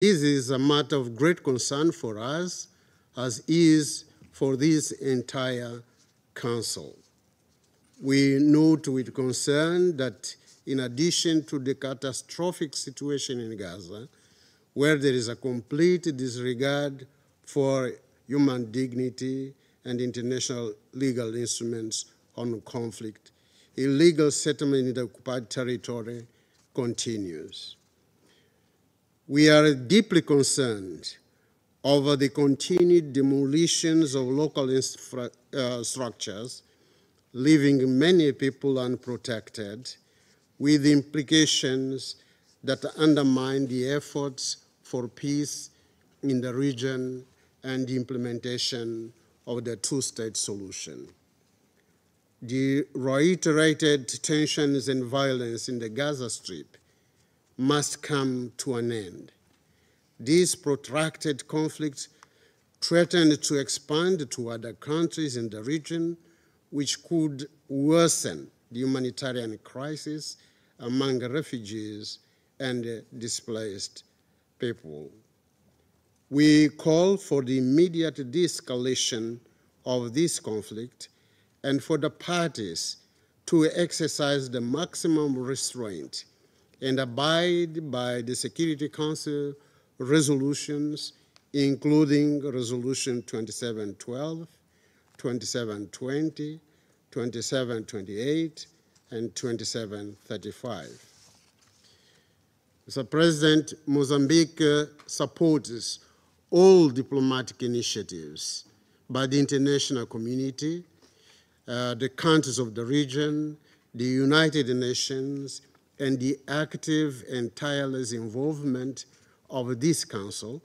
This is a matter of great concern for us, as is for this entire Council. We note with concern that in addition to the catastrophic situation in Gaza, where there is a complete disregard for human dignity and international legal instruments on conflict, illegal settlement in the occupied territory continues. We are deeply concerned over the continued demolitions of local structures, leaving many people unprotected, with implications that undermine the efforts for peace in the region and the implementation of the two-state solution. The reiterated tensions and violence in the Gaza Strip must come to an end. This protracted conflict threatened to expand to other countries in the region, which could worsen the humanitarian crisis among refugees and displaced people. We call for the immediate de-escalation of this conflict and for the parties to exercise the maximum restraint and abide by the Security Council resolutions, including Resolution 2712, 2720, 2728, and 2735. Mr. President, Mozambique supports all diplomatic initiatives by the international community, the countries of the region, the United Nations, and the active and tireless involvement of this Council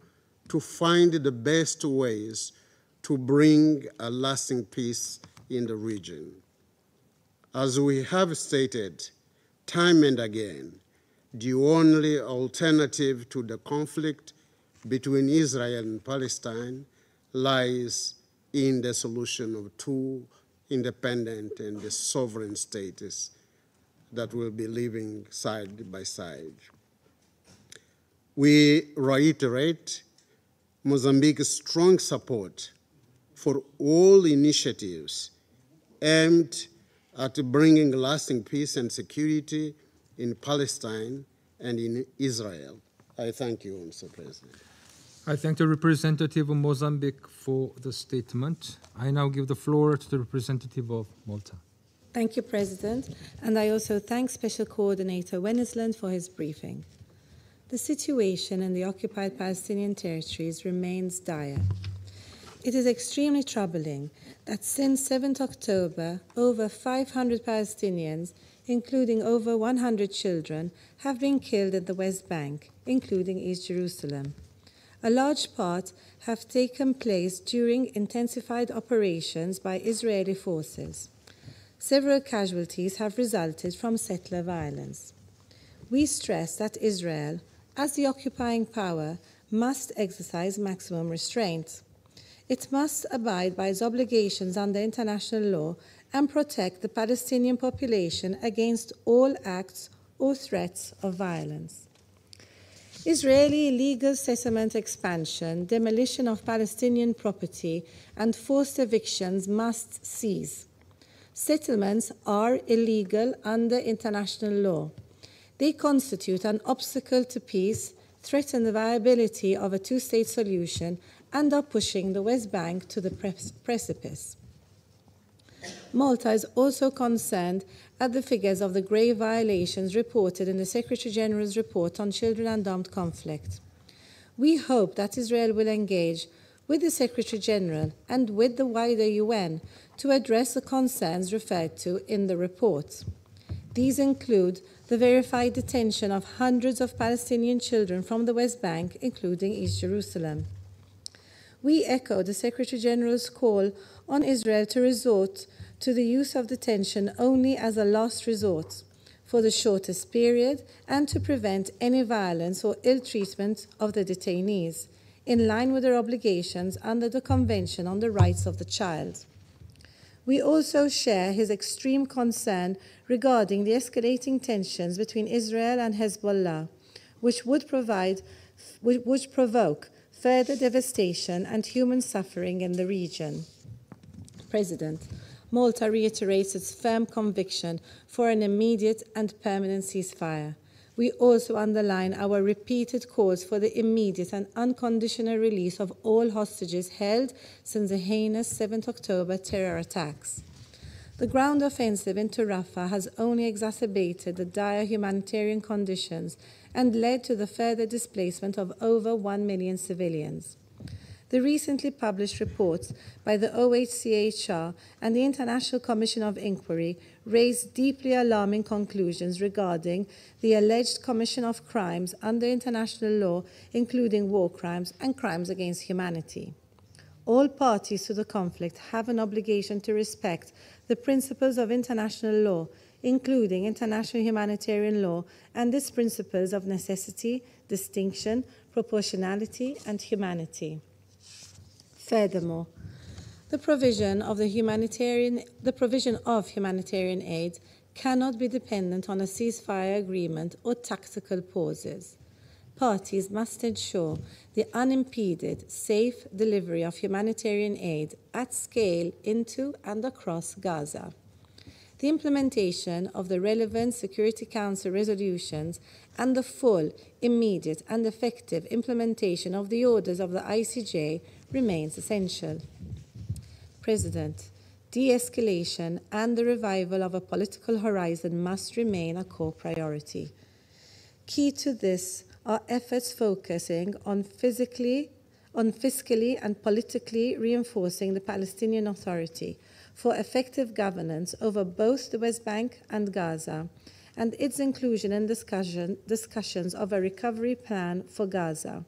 to find the best ways to bring a lasting peace in the region. As we have stated time and again, the only alternative to the conflict between Israel and Palestine lies in the solution of two independent and sovereign states that will be living side by side. We reiterate Mozambique's strong support for all initiatives aimed at bringing lasting peace and security in Palestine and in Israel. I thank you, Mr. President. I thank the representative of Mozambique for the statement. I now give the floor to the representative of Malta. Thank you, President, and I also thank Special Coordinator Wennesland for his briefing. The situation in the occupied Palestinian territories remains dire. It is extremely troubling that since 7th October, over 500 Palestinians, including over 100 children, have been killed in the West Bank, including East Jerusalem. A large part have taken place during intensified operations by Israeli forces. Several casualties have resulted from settler violence. We stress that Israel, as the occupying power, must exercise maximum restraint. It must abide by its obligations under international law and protect the Palestinian population against all acts or threats of violence. Israeli illegal settlement expansion, demolition of Palestinian property, and forced evictions must cease. Settlements are illegal under international law. They constitute an obstacle to peace, threaten the viability of a two-state solution, and are pushing the West Bank to the precipice. Malta is also concerned at the figures of the grave violations reported in the Secretary-General's report on children and armed conflict. We hope that Israel will engage with the Secretary-General and with the wider UN to address the concerns referred to in the report. These include the verified detention of hundreds of Palestinian children from the West Bank, including East Jerusalem. We echo the Secretary-General's call on Israel to resort to the use of detention only as a last resort for the shortest period and to prevent any violence or ill treatment of the detainees, in line with their obligations under the Convention on the Rights of the Child. We also share his extreme concern regarding the escalating tensions between Israel and Hezbollah, which would provide which provoke further devastation and human suffering in the region. President, Malta reiterates its firm conviction for an immediate and permanent ceasefire. We also underline our repeated calls for the immediate and unconditional release of all hostages held since the heinous 7th October terror attacks. The ground offensive into Rafah has only exacerbated the dire humanitarian conditions and led to the further displacement of over 1 million civilians. The recently published reports by the OHCHR and the International Commission of Inquiry raised deeply alarming conclusions regarding the alleged commission of crimes under international law, including war crimes and crimes against humanity. All parties to the conflict have an obligation to respect the principles of international law, including international humanitarian law and its principles of necessity, distinction, proportionality, and humanity. Furthermore, the provision of humanitarian aid cannot be dependent on a ceasefire agreement or tactical pauses. Parties must ensure the unimpeded, safe delivery of humanitarian aid at scale into and across Gaza. The implementation of the relevant Security Council resolutions and the full, immediate, and effective implementation of the orders of the ICJ remains essential. President, de-escalation and the revival of a political horizon must remain a core priority. Key to this are efforts focusing on fiscally and politically reinforcing the Palestinian Authority for effective governance over both the West Bank and Gaza, and its inclusion in discussions of a recovery plan for Gaza.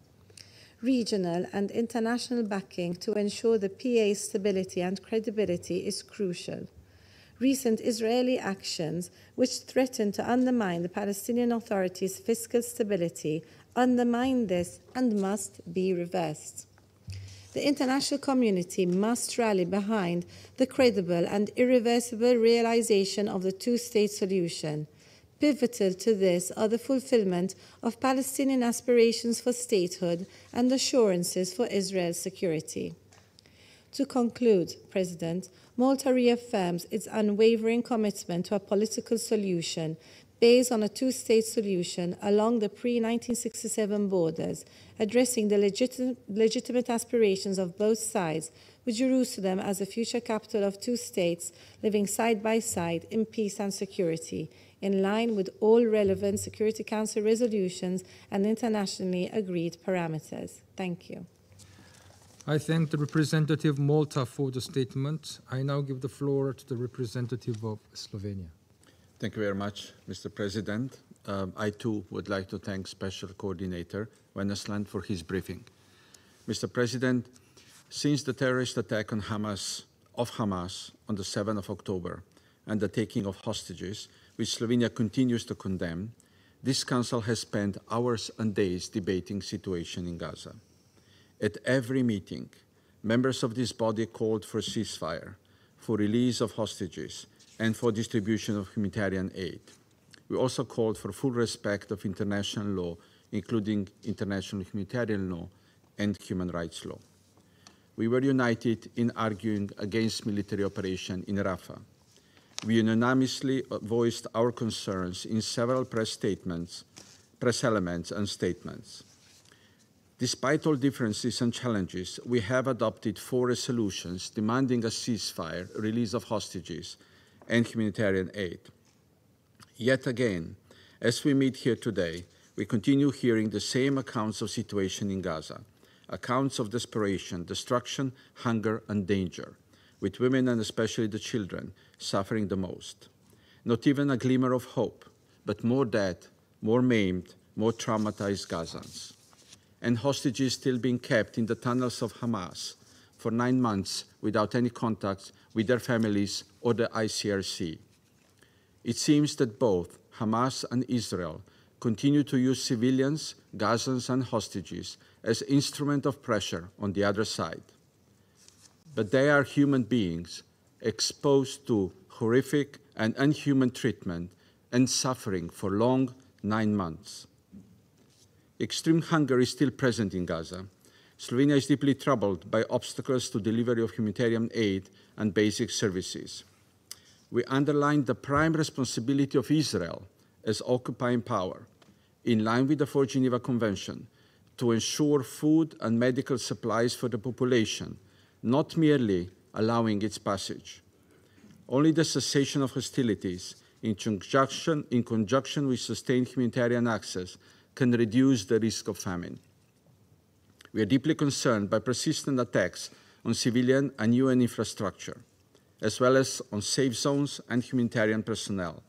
Regional and international backing to ensure the PA's stability and credibility is crucial. Recent Israeli actions, which threaten to undermine the Palestinian Authority's fiscal stability, undermine this and must be reversed. The international community must rally behind the credible and irreversible realization of the two-state solution. Pivotal to this are the fulfillment of Palestinian aspirations for statehood and assurances for Israel's security. To conclude, President, Malta reaffirms its unwavering commitment to a political solution based on a two-state solution along the pre-1967 borders, addressing the legitimate aspirations of both sides, with Jerusalem as a future capital of two states living side by side in peace and security, in line with all relevant Security Council resolutions and internationally agreed parameters. Thank you. I thank the representative of Malta for the statement. I now give the floor to the representative of Slovenia. Thank you very much, Mr. President. I too would like to thank Special Coordinator Wennesland for his briefing. Mr. President, since the terrorist attack on Hamas on the 7th of October and the taking of hostages, which Slovenia continues to condemn, this Council has spent hours and days debating the situation in Gaza. At every meeting, members of this body called for ceasefire, for release of hostages, and for distribution of humanitarian aid. We also called for full respect of international law, including international humanitarian law and human rights law. We were united in arguing against military operation in Rafah. We unanimously voiced our concerns in several press elements and statements. Despite all differences and challenges, we have adopted 4 resolutions demanding a ceasefire, release of hostages, and humanitarian aid. Yet again, as we meet here today, we continue hearing the same accounts of situation in Gaza, accounts of desperation, destruction, hunger, and danger, with women and especially the children suffering the most. Not even a glimmer of hope, but more dead, more maimed, more traumatized Gazans. And hostages still being kept in the tunnels of Hamas for 9 months without any contact with their families or the ICRC. It seems that both Hamas and Israel continue to use civilians, Gazans, and hostages as instrument of pressure on the other side. But they are human beings exposed to horrific and inhuman treatment and suffering for long 9 months. Extreme hunger is still present in Gaza. Slovenia is deeply troubled by obstacles to delivery of humanitarian aid and basic services. We underline the prime responsibility of Israel as occupying power, in line with the 4th Geneva Convention, to ensure food and medical supplies for the population, not merely allowing its passage. Only the cessation of hostilities, in conjunction with sustained humanitarian access, can reduce the risk of famine. We are deeply concerned by persistent attacks on civilian and UN infrastructure, as well as on safe zones and humanitarian personnel.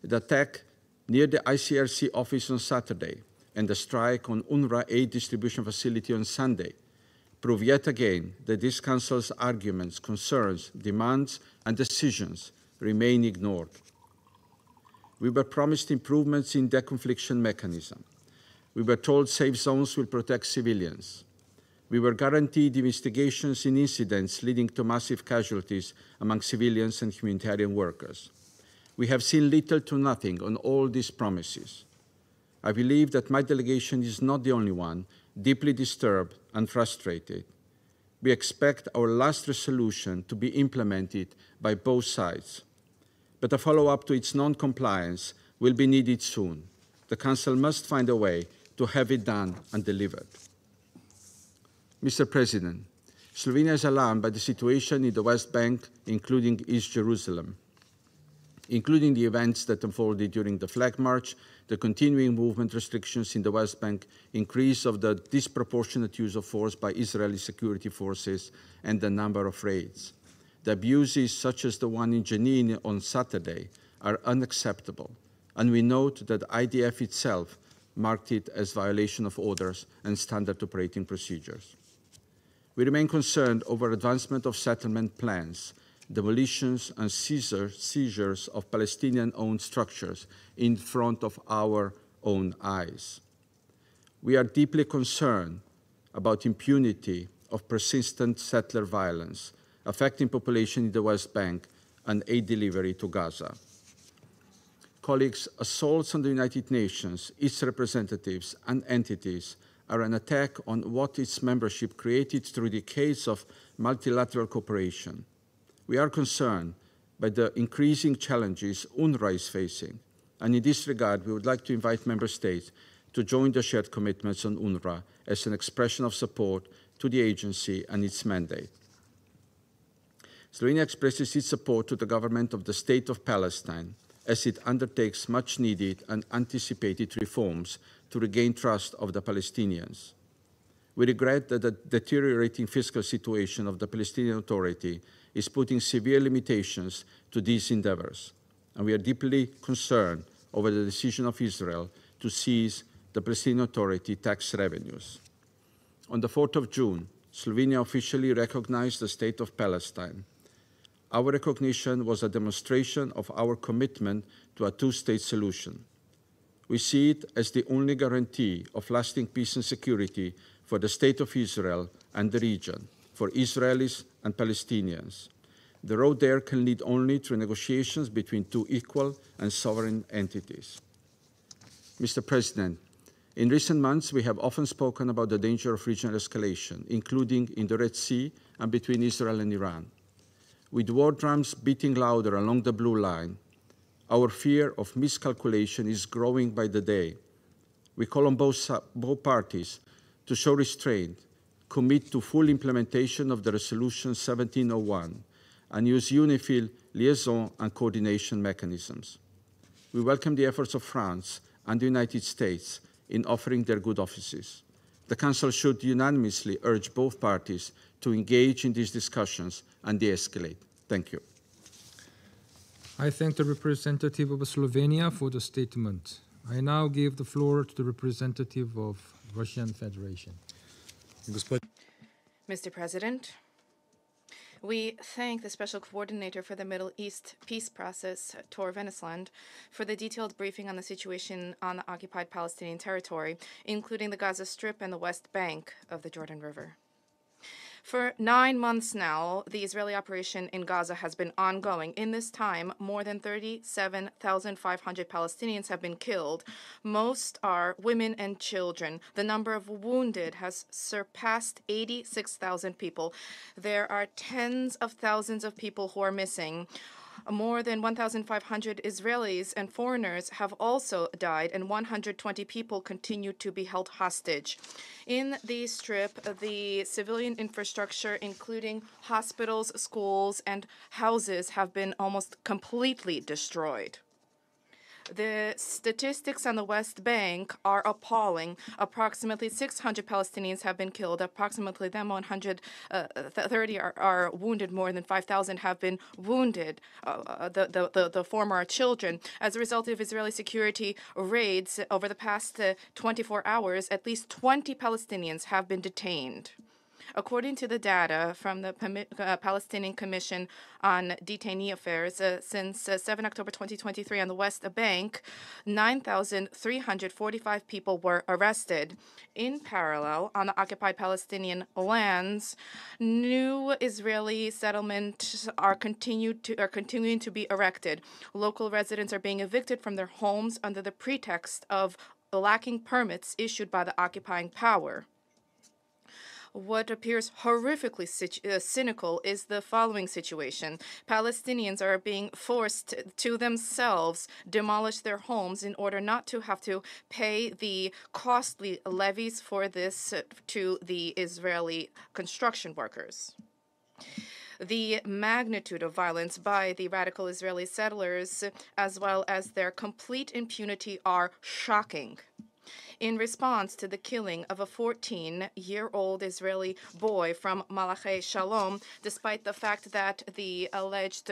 The attack near the ICRC office on Saturday and the strike on UNRWA aid distribution facility on Sunday prove yet again that this Council's arguments, concerns, demands, and decisions remain ignored. We were promised improvements in the confliction mechanism. We were told safe zones will protect civilians. We were guaranteed investigations in incidents leading to massive casualties among civilians and humanitarian workers. We have seen little to nothing on all these promises. I believe that my delegation is not the only one deeply disturbed and frustrated. We expect our last resolution to be implemented by both sides, but a follow-up to its non-compliance will be needed soon. The Council must find a way to have it done and delivered. Mr. President, Slovenia is alarmed by the situation in the West Bank, including East Jerusalem, including the events that unfolded during the Flag March, the continuing movement restrictions in the West Bank, increase of the disproportionate use of force by Israeli security forces, and the number of raids. The abuses, such as the one in Jenin on Saturday, are unacceptable, and we note that IDF itself marked it as violation of orders and standard operating procedures. We remain concerned over advancement of settlement plans, demolitions and seizures of Palestinian-owned structures in front of our own eyes. We are deeply concerned about impunity of persistent settler violence affecting population in the West Bank and aid delivery to Gaza. Colleagues, assaults on the United Nations, its representatives and entities are an attack on what its membership created through decades of multilateral cooperation. We are concerned by the increasing challenges UNRWA is facing, and in this regard, we would like to invite member states to join the shared commitments on UNRWA as an expression of support to the agency and its mandate. Slovenia expresses its support to the government of the State of Palestine as it undertakes much-needed and anticipated reforms to regain trust of the Palestinians. We regret that the deteriorating fiscal situation of the Palestinian Authority is putting severe limitations to these endeavors, and we are deeply concerned over the decision of Israel to seize the Palestinian Authority tax revenues. On the 4th of June, Slovenia officially recognized the State of Palestine. Our recognition was a demonstration of our commitment to a two-state solution. We see it as the only guarantee of lasting peace and security for the State of Israel and the region, for Israelis and Palestinians. The road there can lead only through negotiations between two equal and sovereign entities. Mr. President, in recent months, we have often spoken about the danger of regional escalation, including in the Red Sea and between Israel and Iran. With war drums beating louder along the blue line, our fear of miscalculation is growing by the day. We call on both parties to show restraint, commit to full implementation of the Resolution 1701, and use UNIFIL liaison and coordination mechanisms. We welcome the efforts of France and the United States in offering their good offices. The Council should unanimously urge both parties to engage in these discussions and de-escalate. Thank you. I thank the representative of Slovenia for the statement. I now give the floor to the representative of Russian Federation. Mr. President, we thank the Special Coordinator for the Middle East Peace Process, Tor Venesland, for the detailed briefing on the situation on the occupied Palestinian territory, including the Gaza Strip and the West Bank of the Jordan River. For 9 months now, the Israeli operation in Gaza has been ongoing. In this time, more than 37,500 Palestinians have been killed. Most are women and children. The number of wounded has surpassed 86,000 people. There are tens of thousands of people who are missing. More than 1,500 Israelis and foreigners have also died, and 120 people continue to be held hostage. In the Strip, the civilian infrastructure, including hospitals, schools, and houses, have been almost completely destroyed. The statistics on the West Bank are appalling. Approximately 600 Palestinians have been killed. Approximately 130 are wounded. More than 5,000 have been wounded. The former are children. As a result of Israeli security raids over the past 24 hours, at least 20 Palestinians have been detained. According to the data from the Palestinian Commission on Detainee Affairs, since 7 October 2023 on the West Bank, 9,345 people were arrested. In parallel, on the occupied Palestinian lands, new Israeli settlements are continuing to be erected. Local residents are being evicted from their homes under the pretext of lacking permits issued by the occupying power. What appears horrifically cynical is the following situation. Palestinians are being forced to themselves demolish their homes in order not to have to pay the costly levies for this to the Israeli construction workers. The magnitude of violence by the radical Israeli settlers, as well as their complete impunity, are shocking. In response to the killing of a 14-year-old Israeli boy from Malachi Shalom, despite the fact that the alleged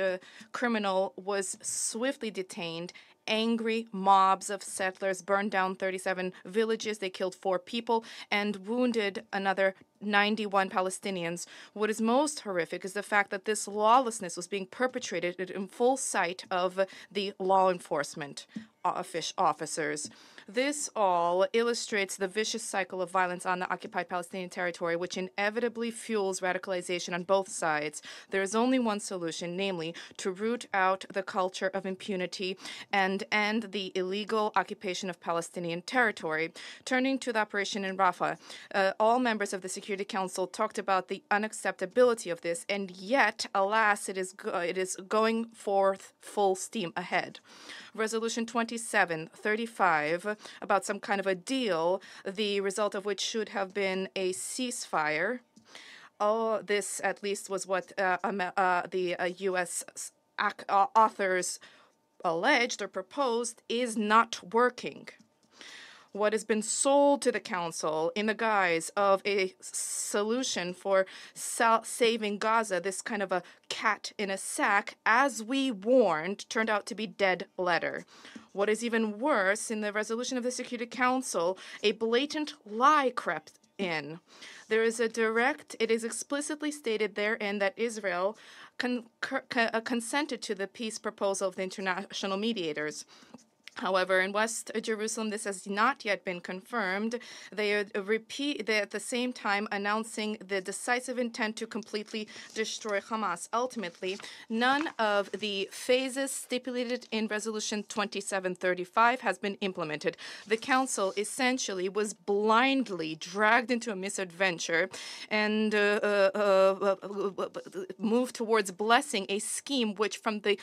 criminal was swiftly detained, angry mobs of settlers burned down 37 villages. They killed 4 people and wounded another 91 Palestinians. What is most horrific is the fact that this lawlessness was being perpetrated in full sight of the law enforcement officers. This all illustrates the vicious cycle of violence on the occupied Palestinian territory, which inevitably fuels radicalization on both sides. There is only one solution, namely to root out the culture of impunity and end the illegal occupation of Palestinian territory. Turning to the operation in Rafah, all members of the Security Council talked about the unacceptability of this, and yet, alas, it is going forth full steam ahead. Resolution 2735 about some kind of a deal, the result of which should have been a ceasefire. This at least was what the U.S. authors alleged or proposed, is not working. What has been sold to the Council in the guise of a solution for saving Gaza, this kind of a cat in a sack, as we warned, turned out to be dead letter. What is even worse, in the resolution of the Security Council, a blatant lie crept in. There is it is explicitly stated therein that Israel consented to the peace proposal of the international mediators. However, in West Jerusalem, this has not yet been confirmed. They at the same time announcing the decisive intent to completely destroy Hamas. Ultimately, none of the phases stipulated in Resolution 2735 has been implemented. The Council essentially was blindly dragged into a misadventure and moved towards blessing a scheme which from the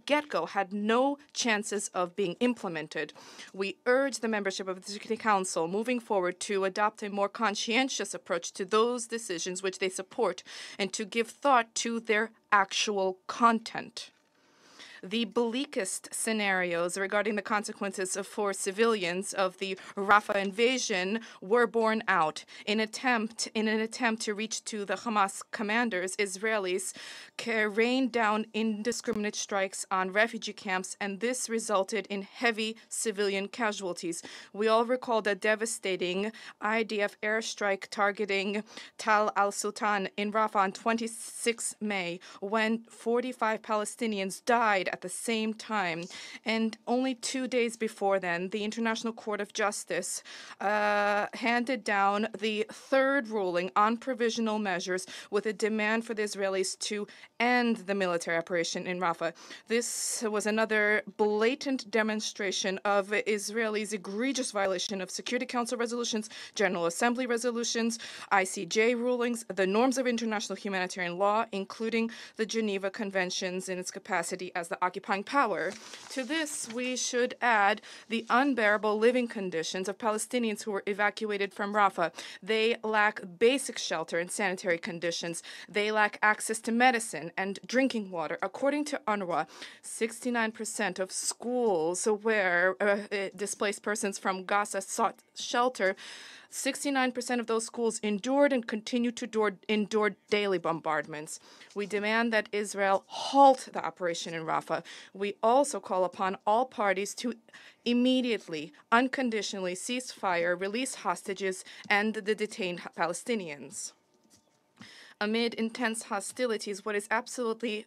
get-go had no chances of being implemented. We urge the membership of the Security Council moving forward to adopt a more conscientious approach to those decisions which they support and to give thought to their actual content. The bleakest scenarios regarding the consequences for civilians of the Rafah invasion were borne out. In an attempt to reach to the Hamas commanders, Israelis rained down indiscriminate strikes on refugee camps, and this resulted in heavy civilian casualties. We all recall the devastating IDF airstrike targeting Tal al-Sultan in Rafah on 26 May, when 45 Palestinians died applied at the same time. And only 2 days before then, the International Court of Justice handed down the third ruling on provisional measures with a demand for the Israelis to end the military operation in Rafah. This was another blatant demonstration of Israelis' egregious violation of Security Council resolutions, General Assembly resolutions, ICJ rulings, the norms of international humanitarian law, including the Geneva Conventions in its capacity as the occupying power. To this, we should add the unbearable living conditions of Palestinians who were evacuated from Rafah. They lack basic shelter and sanitary conditions. They lack access to medicine and drinking water. According to UNRWA, 69% of schools where displaced persons from Gaza sought shelter, 69% of those schools endured and continue to endure daily bombardments. We demand that Israel halt the operation in Rafah. We also call upon all parties to immediately, unconditionally cease fire, release hostages, and the detained Palestinians. Amid intense hostilities, what is absolutely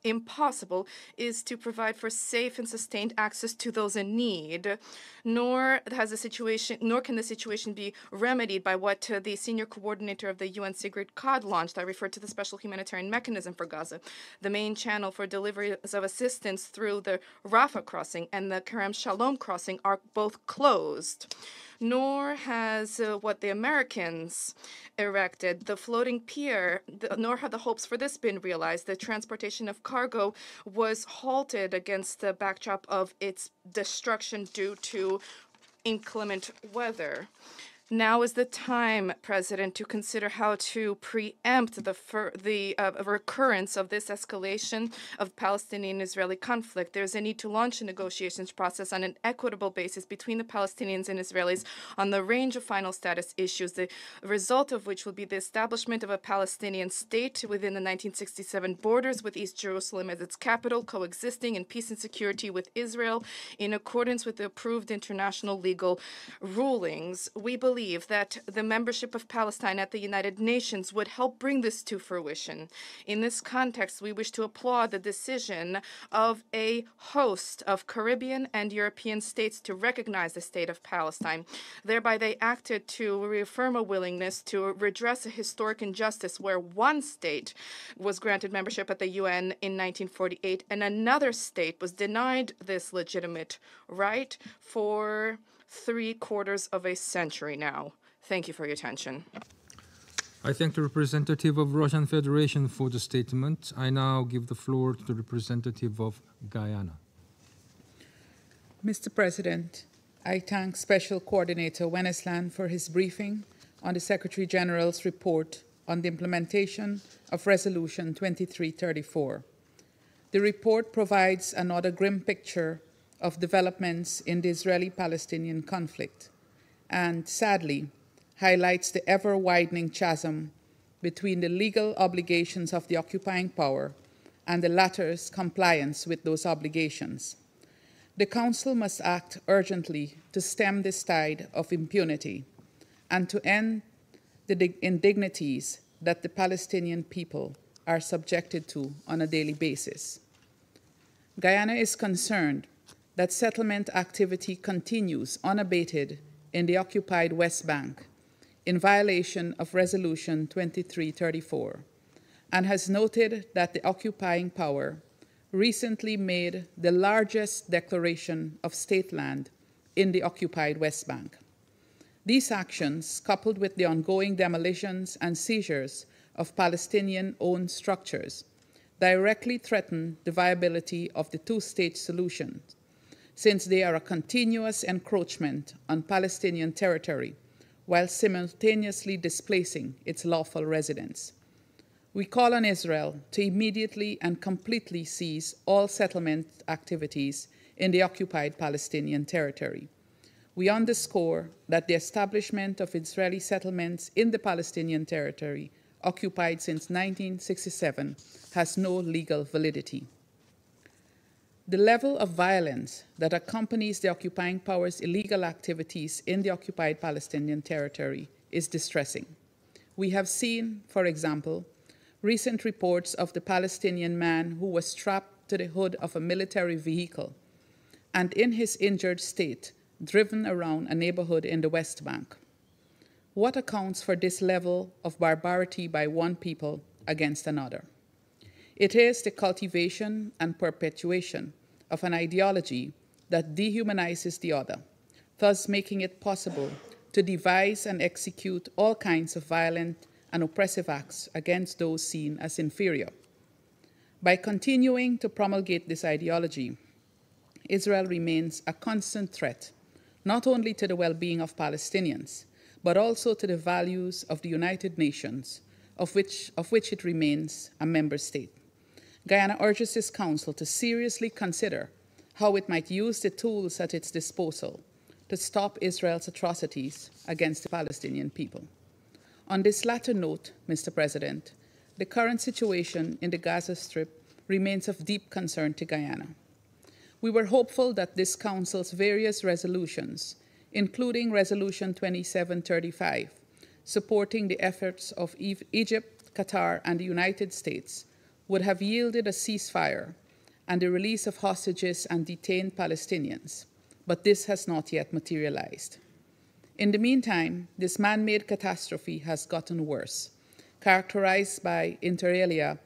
impossible is to provide for safe and sustained access to those in need. Nor can the situation be remedied by what the senior coordinator of the UN, Sigrid Kaag, launched. I refer to the special humanitarian mechanism for Gaza. The main channel for deliveries of assistance through the Rafah crossing and the Kerem Shalom crossing are both closed. Nor has what the Americans erected, the floating pier, nor have the hopes for this been realized. The transportation of cargo was halted against the backdrop of its destruction due to inclement weather. Now is the time, President, to consider how to preempt the recurrence of this escalation of Palestinian-Israeli conflict. There's a need to launch a negotiations process on an equitable basis between the Palestinians and Israelis on the range of final status issues, the result of which will be the establishment of a Palestinian state within the 1967 borders, with East Jerusalem as its capital, coexisting in peace and security with Israel in accordance with the approved international legal rulings. We believe that the membership of Palestine at the United Nations would help bring this to fruition. In this context, we wish to applaud the decision of a host of Caribbean and European states to recognize the state of Palestine. Thereby, they acted to reaffirm a willingness to redress a historic injustice where one state was granted membership at the UN in 1948 and another state was denied this legitimate right for 3/4 of a century now. Thank you for your attention. I thank the representative of Russian Federation for the statement. I now give the floor to the representative of Guyana. Mr. President, I thank Special Coordinator Wennesland for his briefing on the Secretary General's report on the implementation of Resolution 2334. The report provides another grim picture of developments in the Israeli-Palestinian conflict and, sadly, highlights the ever-widening chasm between the legal obligations of the occupying power and the latter's compliance with those obligations. The Council must act urgently to stem this tide of impunity and to end the indignities that the Palestinian people are subjected to on a daily basis. Guyana is concerned that settlement activity continues unabated in the occupied West Bank in violation of Resolution 2334, and has noted that the occupying power recently made the largest declaration of state land in the occupied West Bank. These actions, coupled with the ongoing demolitions and seizures of Palestinian-owned structures, directly threaten the viability of the two-state solution, since they are a continuous encroachment on Palestinian territory while simultaneously displacing its lawful residents. We call on Israel to immediately and completely cease all settlement activities in the occupied Palestinian territory. We underscore that the establishment of Israeli settlements in the Palestinian territory occupied since 1967 has no legal validity. The level of violence that accompanies the occupying power's illegal activities in the occupied Palestinian territory is distressing. We have seen, for example, recent reports of the Palestinian man who was trapped to the hood of a military vehicle and in his injured state driven around a neighborhood in the West Bank. What accounts for this level of barbarity by one people against another? It is the cultivation and perpetuation of an ideology that dehumanizes the other, thus making it possible to devise and execute all kinds of violent and oppressive acts against those seen as inferior. By continuing to promulgate this ideology, Israel remains a constant threat, not only to the well-being of Palestinians, but also to the values of the United Nations, of which it remains a member state. Guyana urges this Council to seriously consider how it might use the tools at its disposal to stop Israel's atrocities against the Palestinian people. On this latter note, Mr. President, the current situation in the Gaza Strip remains of deep concern to Guyana. We were hopeful that this Council's various resolutions, including Resolution 2735, supporting the efforts of Egypt, Qatar, and the United States, would have yielded a ceasefire and the release of hostages and detained Palestinians, but this has not yet materialized. In the meantime, this man-made catastrophe has gotten worse, characterized by, inter alia,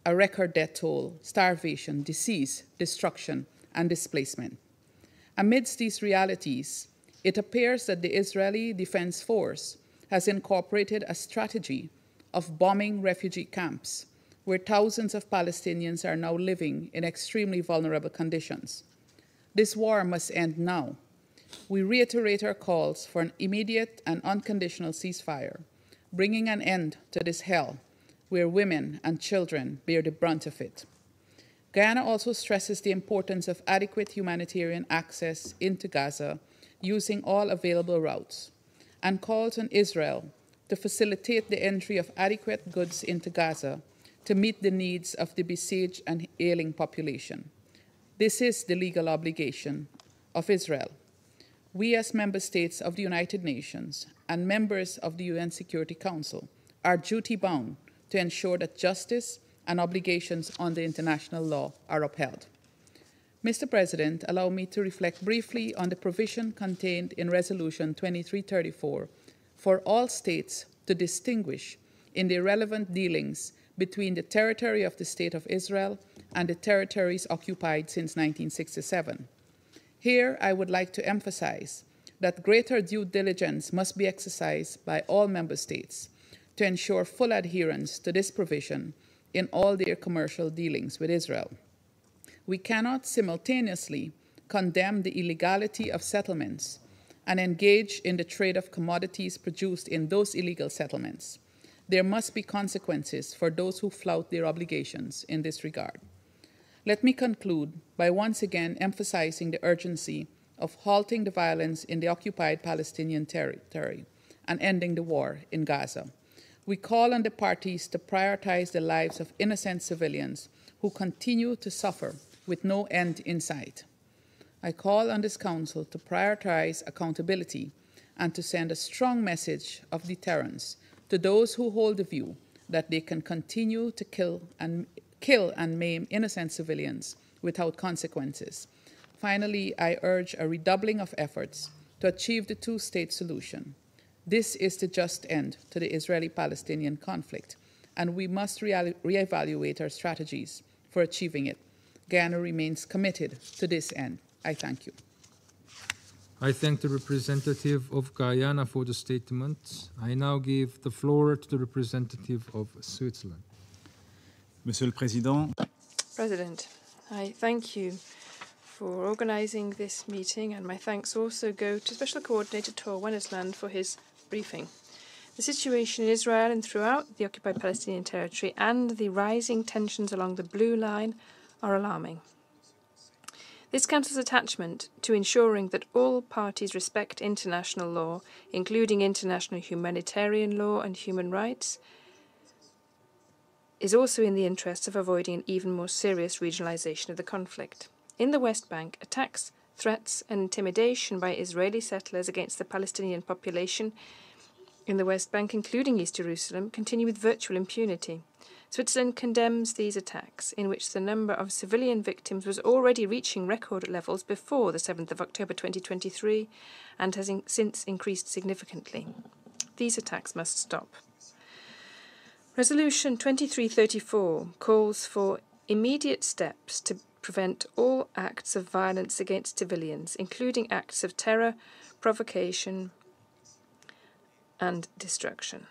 a record death toll, starvation, disease, destruction, and displacement. Amidst these realities, it appears that the Israeli Defense Force has incorporated a strategy of bombing refugee camps, where thousands of Palestinians are now living in extremely vulnerable conditions. This war must end now. We reiterate our calls for an immediate and unconditional ceasefire, bringing an end to this hell where women and children bear the brunt of it. Guyana also stresses the importance of adequate humanitarian access into Gaza using all available routes, and calls on Israel to facilitate the entry of adequate goods into Gaza to meet the needs of the besieged and ailing population. This is the legal obligation of Israel. We as member states of the United Nations and members of the UN Security Council are duty-bound to ensure that justice and obligations under international law are upheld. Mr. President, allow me to reflect briefly on the provision contained in Resolution 2334 for all states to distinguish in the relevant dealings between the territory of the State of Israel and the territories occupied since 1967. Here, I would like to emphasize that greater due diligence must be exercised by all member states to ensure full adherence to this provision in all their commercial dealings with Israel. We cannot simultaneously condemn the illegality of settlements and engage in the trade of commodities produced in those illegal settlements. There must be consequences for those who flout their obligations in this regard. Let me conclude by once again emphasizing the urgency of halting the violence in the occupied Palestinian territory and ending the war in Gaza. We call on the parties to prioritize the lives of innocent civilians who continue to suffer with no end in sight. I call on this Council to prioritize accountability and to send a strong message of deterrence to those who hold the view that they can continue to kill and maim innocent civilians without consequences. Finally, I urge a redoubling of efforts to achieve the two-state solution. This is the just end to the Israeli-Palestinian conflict, and we must reevaluate our strategies for achieving it. Guyana remains committed to this end. I thank you. I thank the representative of Guyana for the statement. I now give the floor to the representative of Switzerland. Monsieur le Président. President, I thank you for organizing this meeting, and my thanks also go to Special Coordinator Tor Wennesland for his briefing. The situation in Israel and throughout the occupied Palestinian territory and the rising tensions along the Blue Line are alarming. This Council's attachment to ensuring that all parties respect international law, including international humanitarian law and human rights, is also in the interest of avoiding an even more serious regionalization of the conflict. In the West Bank, attacks, threats, and intimidation by Israeli settlers against the Palestinian population in the West Bank, including East Jerusalem, continue with virtual impunity. Switzerland condemns these attacks, in which the number of civilian victims was already reaching record levels before the 7th of October 2023 and has since increased significantly. These attacks must stop. Resolution 2334 calls for immediate steps to prevent all acts of violence against civilians, including acts of terror, provocation, and destruction.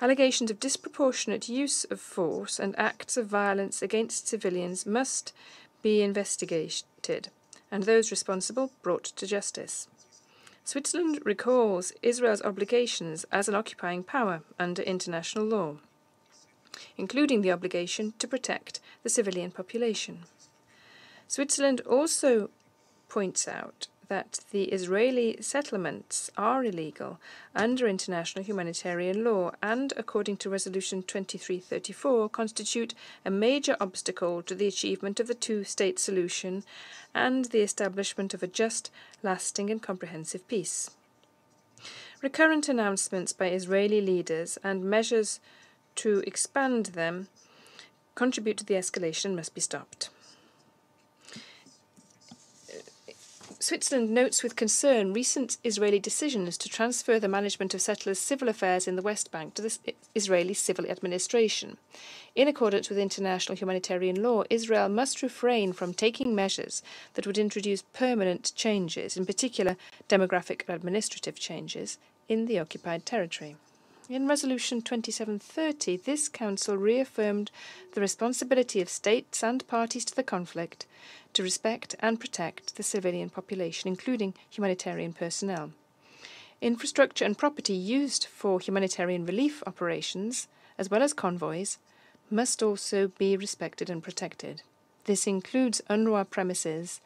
Allegations of disproportionate use of force and acts of violence against civilians must be investigated, and those responsible brought to justice. Switzerland recalls Israel's obligations as an occupying power under international law, including the obligation to protect the civilian population. Switzerland also points out that the Israeli settlements are illegal under international humanitarian law and, according to Resolution 2334, constitute a major obstacle to the achievement of the two-state solution and the establishment of a just, lasting and comprehensive peace. Recurrent announcements by Israeli leaders and measures to expand them contribute to the escalation and must be stopped. Switzerland notes with concern recent Israeli decisions to transfer the management of settlers' civil affairs in the West Bank to the Israeli civil administration. In accordance with international humanitarian law, Israel must refrain from taking measures that would introduce permanent changes, in particular demographic and administrative changes, in the occupied territory. In Resolution 2730, this Council reaffirmed the responsibility of states and parties to the conflict to respect and protect the civilian population, including humanitarian personnel. Infrastructure and property used for humanitarian relief operations, as well as convoys, must also be respected and protected. This includes UNRWA premises,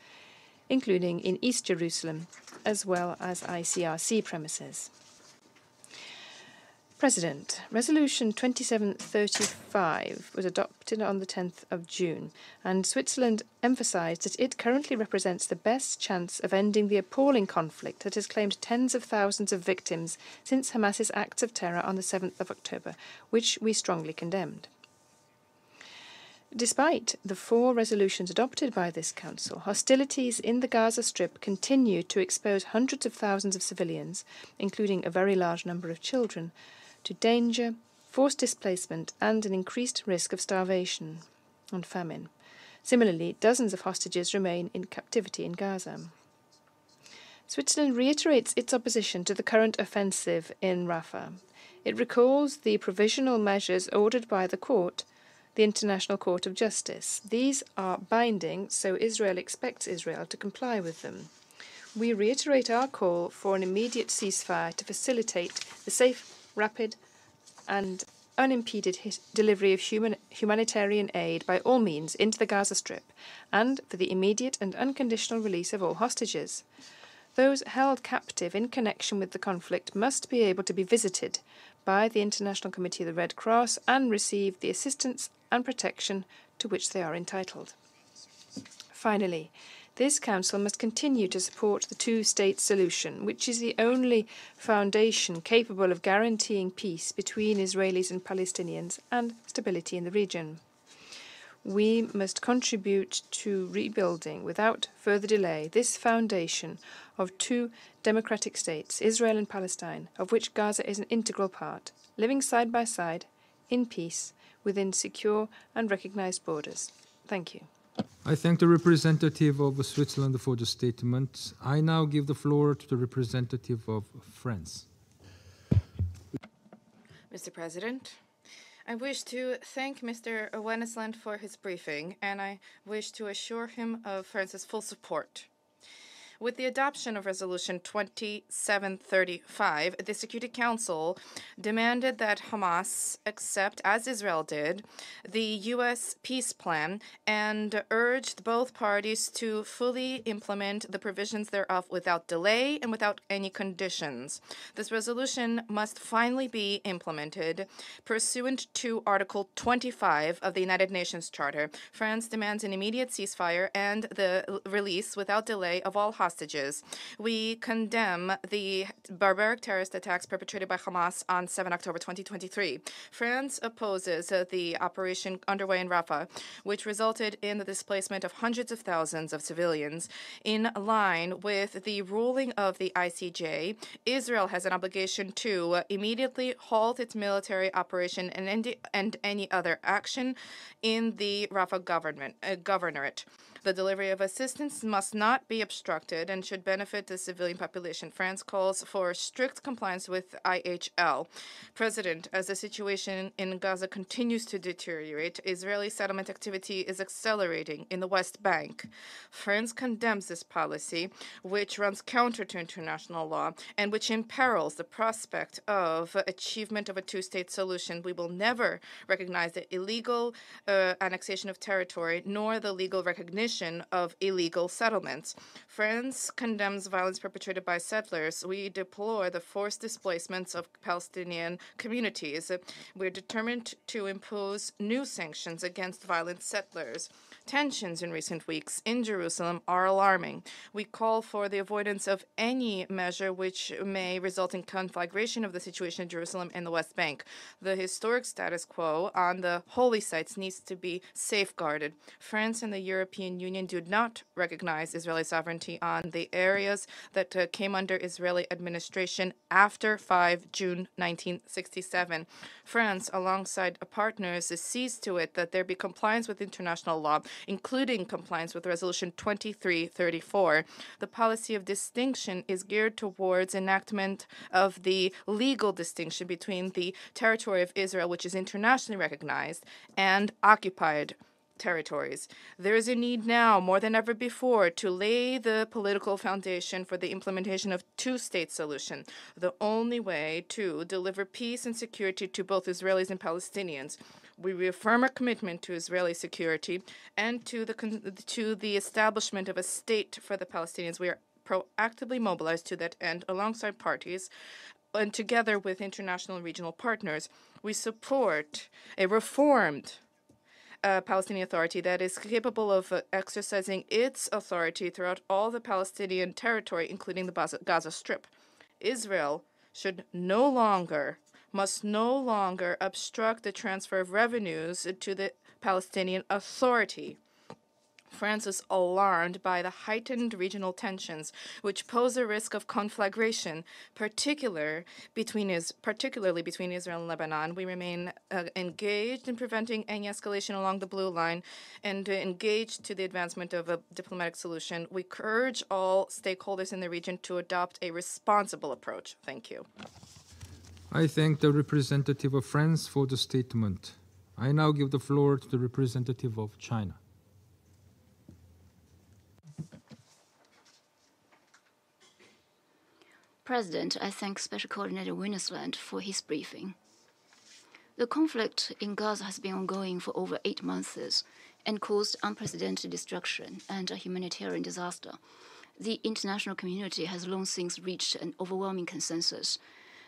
including in East Jerusalem, as well as ICRC premises. President, Resolution 2735 was adopted on the 10th of June, and Switzerland emphasised that it currently represents the best chance of ending the appalling conflict that has claimed tens of thousands of victims since Hamas's acts of terror on the 7th of October, which we strongly condemned. Despite the 4 resolutions adopted by this Council, hostilities in the Gaza Strip continue to expose hundreds of thousands of civilians, including a very large number of children, to danger, forced displacement, and an increased risk of starvation and famine. Similarly, dozens of hostages remain in captivity in Gaza. Switzerland reiterates its opposition to the current offensive in Rafah. It recalls the provisional measures ordered by the court, the International Court of Justice. These are binding, so Israel expects Israel to comply with them. We reiterate our call for an immediate ceasefire to facilitate the safe, rapid and unimpeded delivery of humanitarian aid by all means into the Gaza Strip, and for the immediate and unconditional release of all hostages. Those held captive in connection with the conflict must be able to be visited by the International Committee of the Red Cross and receive the assistance and protection to which they are entitled. Finally, this Council must continue to support the two-state solution, which is the only foundation capable of guaranteeing peace between Israelis and Palestinians and stability in the region. We must contribute to rebuilding, without further delay, this foundation of 2 democratic states, Israel and Palestine, of which Gaza is an integral part, living side by side, in peace, within secure and recognized borders. Thank you. I thank the representative of Switzerland for the statement. I now give the floor to the representative of France. Mr. President, I wish to thank Mr. Wennesland for his briefing, and I wish to assure him of France's full support. With the adoption of Resolution 2735, the Security Council demanded that Hamas accept, as Israel did, the U.S. peace plan and urged both parties to fully implement the provisions thereof without delay and without any conditions. This resolution must finally be implemented pursuant to Article 25 of the United Nations Charter. France demands an immediate ceasefire and the release without delay of all hostages. We condemn the barbaric terrorist attacks perpetrated by Hamas on 7 October 2023. France opposes the operation underway in Rafah, which resulted in the displacement of hundreds of thousands of civilians. In line with the ruling of the ICJ, Israel has an obligation to immediately halt its military operation and any other action in the Rafah governorate. The delivery of assistance must not be obstructed and should benefit the civilian population. France calls for strict compliance with IHL. President, as the situation in Gaza continues to deteriorate, Israeli settlement activity is accelerating in the West Bank. France condemns this policy, which runs counter to international law and which imperils the prospect of achievement of a two-state solution. We will never recognize the illegal annexation of territory nor the legal recognition of illegal settlements. France condemns violence perpetrated by settlers. We deplore the forced displacements of Palestinian communities. We're determined to impose new sanctions against violent settlers. Tensions in recent weeks in Jerusalem are alarming. We call for the avoidance of any measure which may result in conflagration of the situation in Jerusalem and the West Bank. The historic status quo on the holy sites needs to be safeguarded. France and the European Union do not recognize Israeli sovereignty on the areas that came under Israeli administration after 5 June 1967. France, alongside partners, sees to it that there be compliance with international law, including compliance with Resolution 2334. The policy of distinction is geared towards enactment of the legal distinction between the territory of Israel, which is internationally recognized, and occupied territories. There is a need now, more than ever before, to lay the political foundation for the implementation of two-state solution, the only way to deliver peace and security to both Israelis and Palestinians. We reaffirm our commitment to Israeli security and to the establishment of a state for the Palestinians. We are proactively mobilized to that end alongside parties and together with international and regional partners. We support a reformed Palestinian Authority that is capable of exercising its authority throughout all the Palestinian territory, including the Gaza Strip. Israel must no longer obstruct the transfer of revenues to the Palestinian Authority. France is alarmed by the heightened regional tensions, which pose a risk of conflagration, particularly between Israel and Lebanon. We remain engaged in preventing any escalation along the blue line and engaged to the advancement of a diplomatic solution. We urge all stakeholders in the region to adopt a responsible approach. Thank you. I thank the representative of France for the statement. I now give the floor to the representative of China. President, I thank Special Coordinator Winnisland for his briefing. The conflict in Gaza has been ongoing for over 8 months and caused unprecedented destruction and a humanitarian disaster. The international community has long since reached an overwhelming consensus.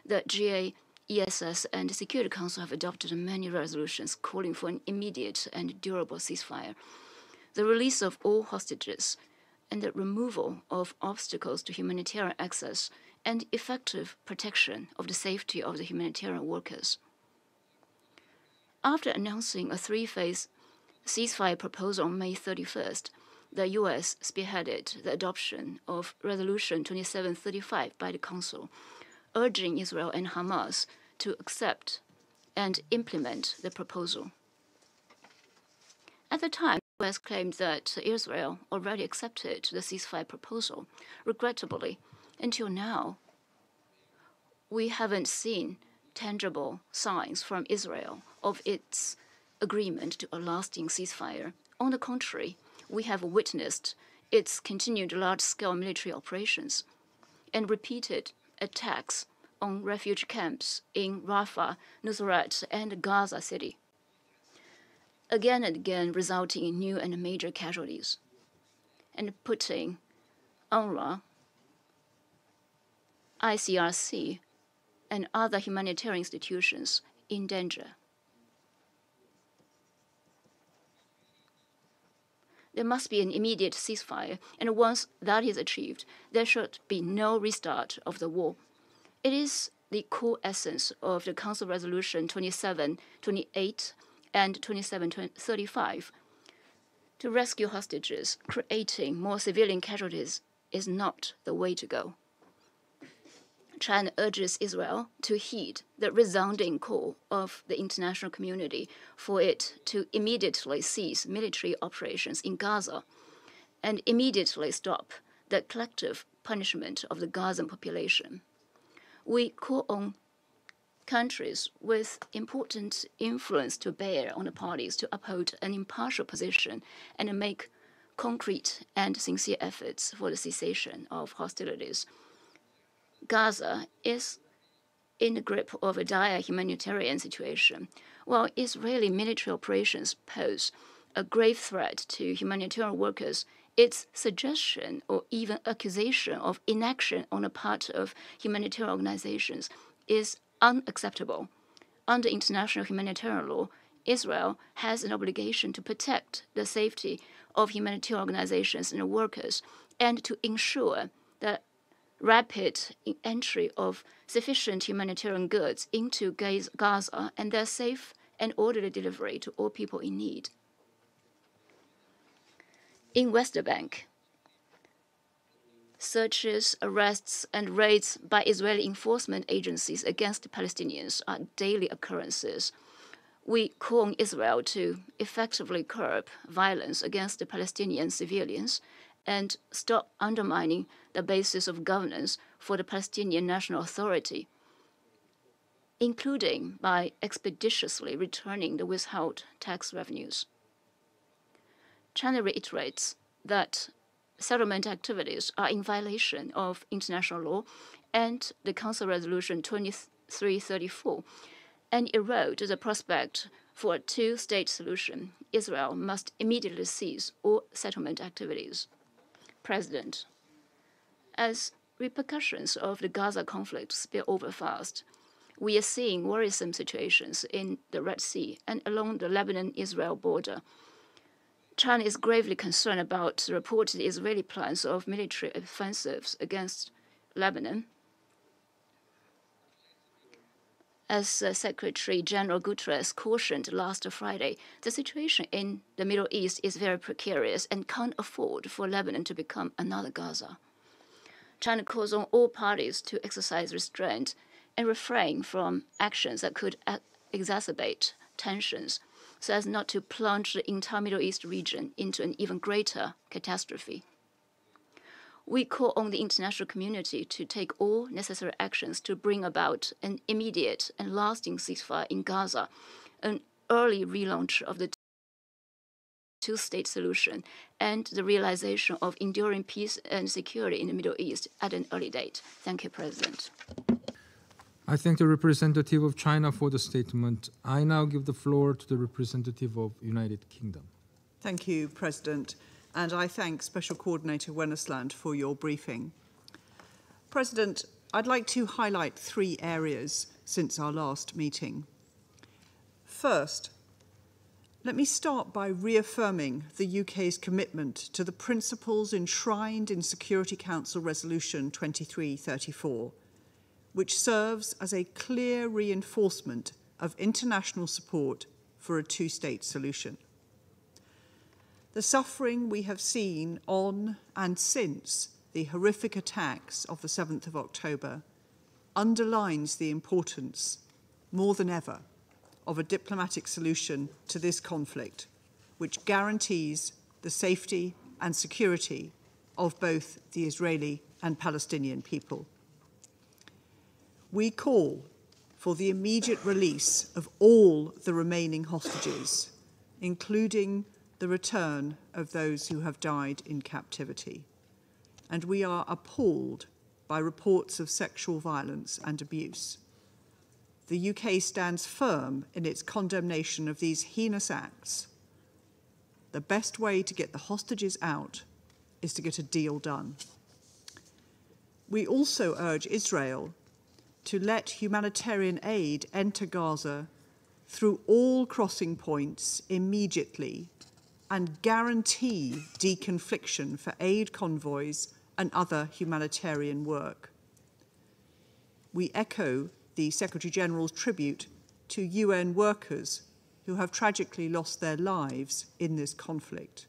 The GA, ESS, and the Security Council have adopted many resolutions calling for an immediate and durable ceasefire, the release of all hostages, and the removal of obstacles to humanitarian access and effective protection of the safety of the humanitarian workers. After announcing a 3-phase ceasefire proposal on May 31st, the U.S. spearheaded the adoption of Resolution 2735 by the Council, urging Israel and Hamas to accept and implement the proposal. At the time, the U.S. claimed that Israel already accepted the ceasefire proposal. Regrettably, until now, we haven't seen tangible signs from Israel of its agreement to a lasting ceasefire. On the contrary, we have witnessed its continued large-scale military operations and repeated attacks on refugee camps in Rafah, Nusrat, and Gaza City, again and again resulting in new and major casualties, and putting UNRWA, ICRC, and other humanitarian institutions in danger. there must be an immediate ceasefire, and once that is achieved, there should be no restart of the war. It is the core essence of the Council Resolution 2728 and 2735. To rescue hostages, creating more civilian casualties is not the way to go. China urges Israel to heed the resounding call of the international community for it to immediately cease military operations in Gaza and immediately stop the collective punishment of the Gazan population. We call on countries with important influence to bear on the parties to uphold an impartial position and make concrete and sincere efforts for the cessation of hostilities. Gaza is in the grip of a dire humanitarian situation, while Israeli military operations pose a grave threat to humanitarian workers. Its suggestion or even accusation of inaction on the part of humanitarian organizations is unacceptable. Under international humanitarian law, Israel has an obligation to protect the safety of humanitarian organizations and workers and to ensure that rapid entry of sufficient humanitarian goods into Gaza and their safe and orderly delivery to all people in need. In West Bank, searches, arrests, and raids by Israeli enforcement agencies against Palestinians are daily occurrences. We call on Israel to effectively curb violence against the Palestinian civilians and stop undermining the basis of governance for the Palestinian National Authority, including by expeditiously returning the withheld tax revenues. China reiterates that settlement activities are in violation of international law and the Council Resolution 2334 and erode the prospect for a two-state solution. Israel must immediately cease all settlement activities. President, as repercussions of the Gaza conflict spill over fast, we are seeing worrisome situations in the Red Sea and along the Lebanon-Israel border. China is gravely concerned about the reported Israeli plans of military offensives against Lebanon. As Secretary General Guterres cautioned last Friday, the situation in the Middle East is very precarious and can't afford for Lebanon to become another Gaza. China calls on all parties to exercise restraint and refrain from actions that could exacerbate tensions so as not to plunge the entire Middle East region into an even greater catastrophe. We call on the international community to take all necessary actions to bring about an immediate and lasting ceasefire in Gaza, an early relaunch of the two-state solution, and the realization of enduring peace and security in the Middle East at an early date. Thank you, President. I thank the representative of China for the statement. I now give the floor to the representative of United Kingdom. Thank you, President. And I thank Special Coordinator Wennesland for your briefing. President, I'd like to highlight 3 areas since our last meeting. First, let me start by reaffirming the UK's commitment to the principles enshrined in Security Council Resolution 2334, which serves as a clear reinforcement of international support for a two-state solution. The suffering we have seen on and since the horrific attacks of the 7th of October underlines the importance, more than ever, of a diplomatic solution to this conflict, which guarantees the safety and security of both the Israeli and Palestinian people. We call for the immediate release of all the remaining hostages, including the return of those who have died in captivity. And we are appalled by reports of sexual violence and abuse. The UK stands firm in its condemnation of these heinous acts. The best way to get the hostages out is to get a deal done. We also urge Israel to let humanitarian aid enter Gaza through all crossing points immediately and guarantee deconfliction for aid convoys and other humanitarian work. We echo the Secretary-General's tribute to UN workers who have tragically lost their lives in this conflict,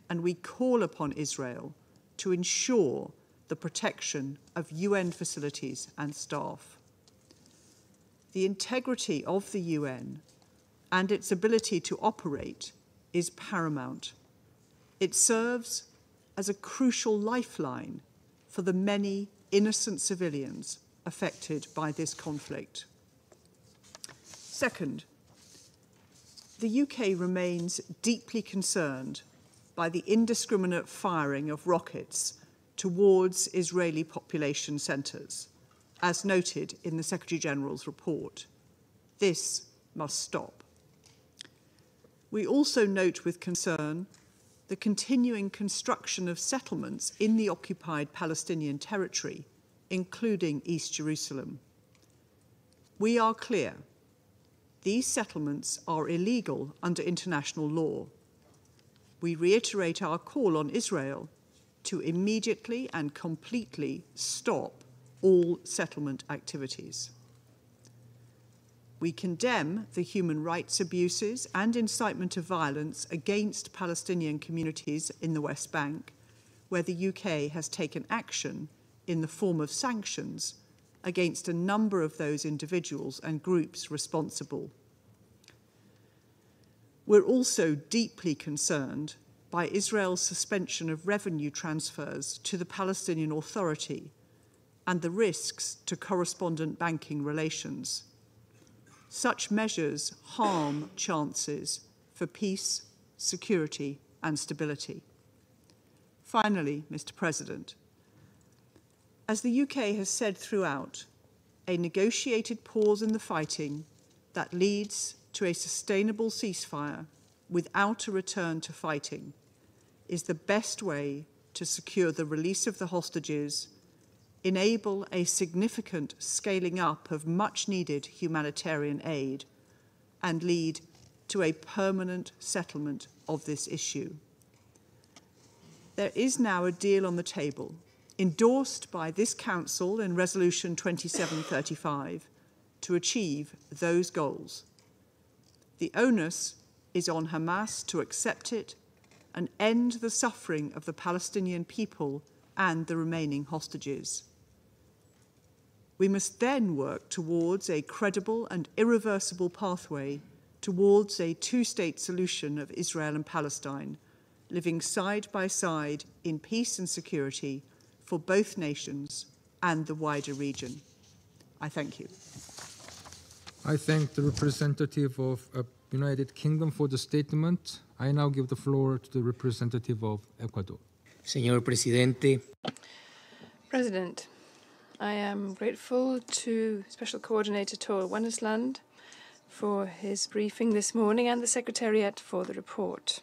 and we call upon Israel to ensure the protection of UN facilities and staff. The integrity of the UN and its ability to operate is paramount. It serves as a crucial lifeline for the many innocent civilians affected by this conflict. Second, the UK remains deeply concerned by the indiscriminate firing of rockets towards Israeli population centres, as noted in the Secretary-General's report. This must stop. We also note with concern the continuing construction of settlements in the occupied Palestinian territory, including East Jerusalem. We are clear. These settlements are illegal under international law. We reiterate our call on Israel to immediately and completely stop all settlement activities. We condemn the human rights abuses and incitement of violence against Palestinian communities in the West Bank, where the UK has taken action in the form of sanctions against a number of those individuals and groups responsible. We're also deeply concerned by Israel's suspension of revenue transfers to the Palestinian Authority and the risks to correspondent banking relations. Such measures harm chances for peace, security, and stability. Finally, Mr. President, as the UK has said throughout, a negotiated pause in the fighting that leads to a sustainable ceasefire without a return to fighting is the best way to secure the release of the hostages, enable a significant scaling up of much-needed humanitarian aid, and lead to a permanent settlement of this issue. There is now a deal on the table, endorsed by this Council in Resolution 2735, to achieve those goals. The onus is on Hamas to accept it and end the suffering of the Palestinian people and the remaining hostages. We must then work towards a credible and irreversible pathway towards a two-state solution of Israel and Palestine, living side by side in peace and security for both nations and the wider region. I thank you. I thank the representative of United Kingdom for the statement. I now give the floor to the representative of Ecuador. Señor Presidente. President, I am grateful to Special Coordinator Tor Wennesland for his briefing this morning and the Secretariat for the report.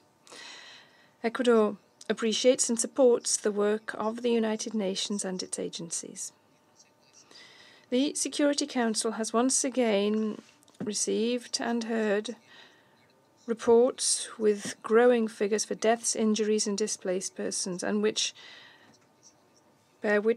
Ecuador appreciates and supports the work of the United Nations and its agencies. The Security Council has once again received and heard reports with growing figures for deaths, injuries and displaced persons, and which bear witness